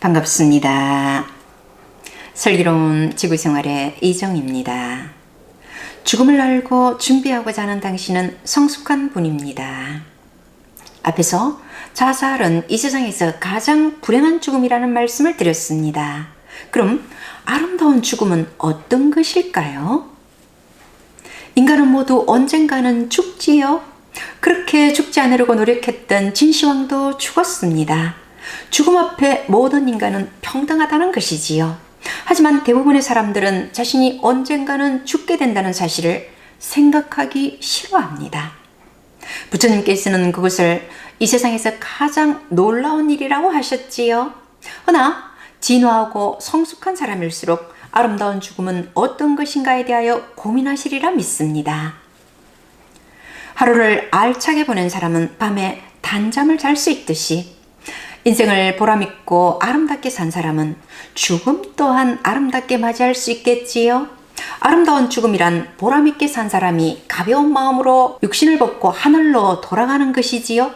반갑습니다. 슬기로운 지구생활의 이정입니다. 죽음을 알고 준비하고자 하는 당신은 성숙한 분입니다. 앞에서 자살은 이 세상에서 가장 불행한 죽음이라는 말씀을 드렸습니다. 그럼 아름다운 죽음은 어떤 것일까요? 인간은 모두 언젠가는 죽지요. 그렇게 죽지 않으려고 노력했던 진시황도 죽었습니다. 죽음 앞에 모든 인간은 평등하다는 것이지요. 하지만 대부분의 사람들은 자신이 언젠가는 죽게 된다는 사실을 생각하기 싫어합니다. 부처님께서는 그것을 이 세상에서 가장 놀라운 일이라고 하셨지요. 허나 진화하고 성숙한 사람일수록 아름다운 죽음은 어떤 것인가에 대하여 고민하시리라 믿습니다. 하루를 알차게 보낸 사람은 밤에 단잠을 잘 수 있듯이 인생을 보람있고 아름답게 산 사람은 죽음 또한 아름답게 맞이할 수 있겠지요. 아름다운 죽음이란 보람있게 산 사람이 가벼운 마음으로 육신을 벗고 하늘로 돌아가는 것이지요.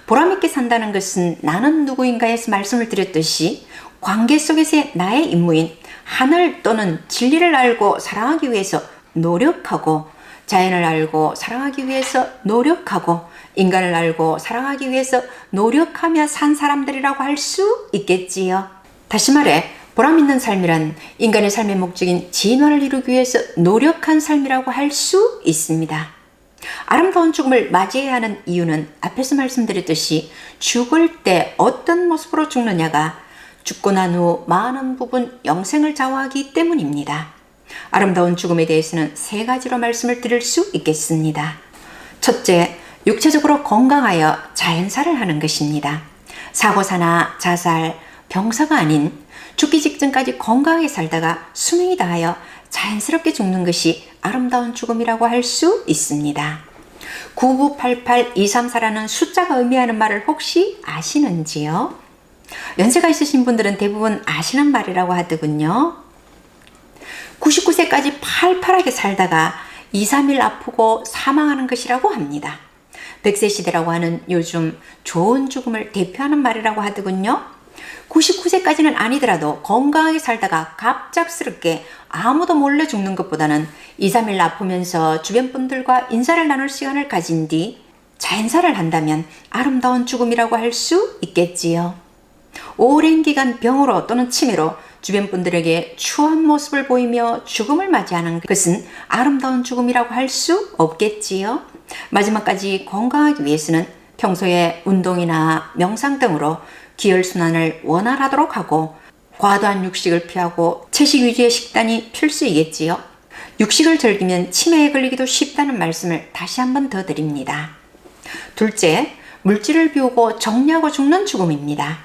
보람있게 산다는 것은 나는 누구인가에서 말씀을 드렸듯이 관계 속에서의 나의 임무인 하늘 또는 진리를 알고 사랑하기 위해서 노력하고, 자연을 알고 사랑하기 위해서 노력하고, 인간을 알고 사랑하기 위해서 노력하며 산 사람들이라고 할 수 있겠지요. 다시 말해 보람있는 삶이란 인간의 삶의 목적인 진화를 이루기 위해서 노력한 삶이라고 할 수 있습니다. 아름다운 죽음을 맞이해야 하는 이유는 앞에서 말씀드렸듯이 죽을 때 어떤 모습으로 죽느냐가 죽고 난 후 많은 부분 영생을 좌우하기 때문입니다. 아름다운 죽음에 대해서는 세 가지로 말씀을 드릴 수 있겠습니다. 첫째, 육체적으로 건강하여 자연사를 하는 것입니다. 사고사나 자살, 병사가 아닌 죽기 직전까지 건강하게 살다가 수명이 다하여 자연스럽게 죽는 것이 아름다운 죽음이라고 할 수 있습니다. 9988234라는 숫자가 의미하는 말을 혹시 아시는지요? 연세가 있으신 분들은 대부분 아시는 말이라고 하더군요. 99세까지 팔팔하게 살다가 2, 3일 아프고 사망하는 것이라고 합니다. 100세 시대라고 하는 요즘 좋은 죽음을 대표하는 말이라고 하더군요. 99세까지는 아니더라도 건강하게 살다가 갑작스럽게 아무도 몰래 죽는 것보다는 2, 3일 아프면서 주변 분들과 인사를 나눌 시간을 가진 뒤 자연사를 한다면 아름다운 죽음이라고 할 수 있겠지요. 오랜 기간 병으로 또는 치매로 주변 분들에게 추한 모습을 보이며 죽음을 맞이하는 것은 아름다운 죽음이라고 할 수 없겠지요. 마지막까지 건강하기 위해서는 평소에 운동이나 명상 등으로 기혈순환을 원활하도록 하고 과도한 육식을 피하고 채식 위주의 식단이 필수이겠지요. 육식을 즐기면 치매에 걸리기도 쉽다는 말씀을 다시 한번 더 드립니다. 둘째, 물질을 비우고 정리하고 죽는 죽음입니다.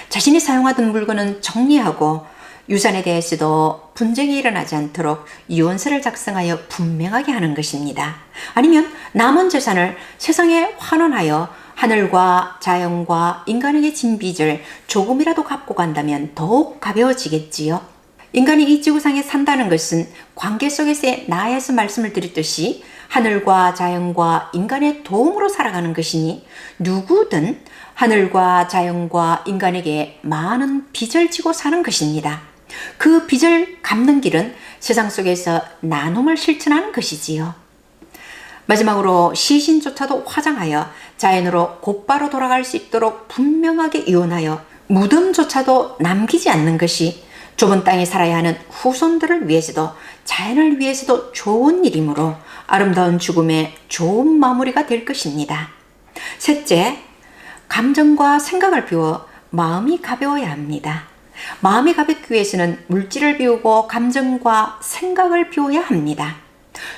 자신이 사용하던 물건은 정리하고 유산에 대해서도 분쟁이 일어나지 않도록 유언서를 작성하여 분명하게 하는 것입니다. 아니면 남은 재산을 세상에 환원하여 하늘과 자연과 인간에게 진 빚을 조금이라도 갚고 간다면 더욱 가벼워지겠지요. 인간이 이 지구상에 산다는 것은 관계 속에서의 나에서 말씀을 드렸듯이 하늘과 자연과 인간의 도움으로 살아가는 것이니 누구든 하늘과 자연과 인간에게 많은 빚을 지고 사는 것입니다. 그 빚을 갚는 길은 세상 속에서 나눔을 실천하는 것이지요. 마지막으로 시신조차도 화장하여 자연으로 곧바로 돌아갈 수 있도록 분명하게 이혼하여 무덤조차도 남기지 않는 것이 좁은 땅에 살아야 하는 후손들을 위해서도 자연을 위해서도 좋은 일이므로 아름다운 죽음의 좋은 마무리가 될 것입니다. 셋째, 감정과 생각을 비워 마음이 가벼워야 합니다. 마음이 가볍기 위해서는 물질을 비우고 감정과 생각을 비워야 합니다.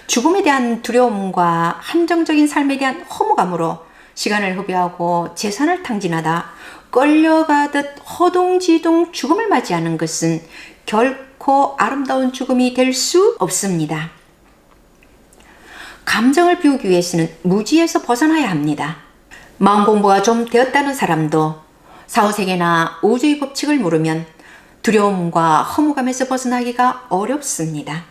죽음에 대한 두려움과 한정적인 삶에 대한 허무감으로 시간을 허비하고 재산을 탕진하다 끌려가듯 허둥지둥 죽음을 맞이하는 것은 결코 아름다운 죽음이 될 수 없습니다. 감정을 비우기 위해서는 무지에서 벗어나야 합니다. 마음 공부가 좀 되었다는 사람도 사후세계나 우주의 법칙을 모르면 두려움과 허무감에서 벗어나기가 어렵습니다.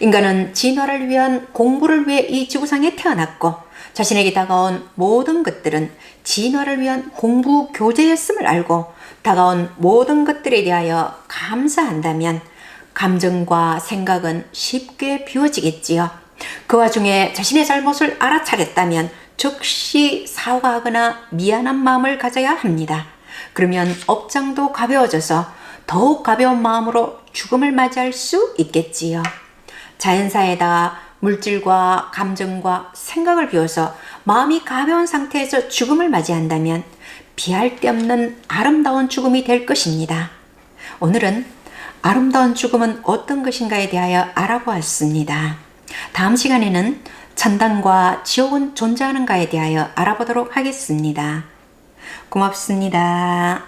인간은 진화를 위한 공부를 위해 이 지구상에 태어났고 자신에게 다가온 모든 것들은 진화를 위한 공부 교재였음을 알고 다가온 모든 것들에 대하여 감사한다면 감정과 생각은 쉽게 비워지겠지요. 그 와중에 자신의 잘못을 알아차렸다면 즉시 사과하거나 미안한 마음을 가져야 합니다. 그러면 업장도 가벼워져서 더욱 가벼운 마음으로 죽음을 맞이할 수 있겠지요. 자연사에다 물질과 감정과 생각을 비워서 마음이 가벼운 상태에서 죽음을 맞이한다면 비할 데 없는 아름다운 죽음이 될 것입니다. 오늘은 아름다운 죽음은 어떤 것인가에 대하여 알아보았습니다. 다음 시간에는 천당과 지옥은 존재하는가에 대하여 알아보도록 하겠습니다. 고맙습니다.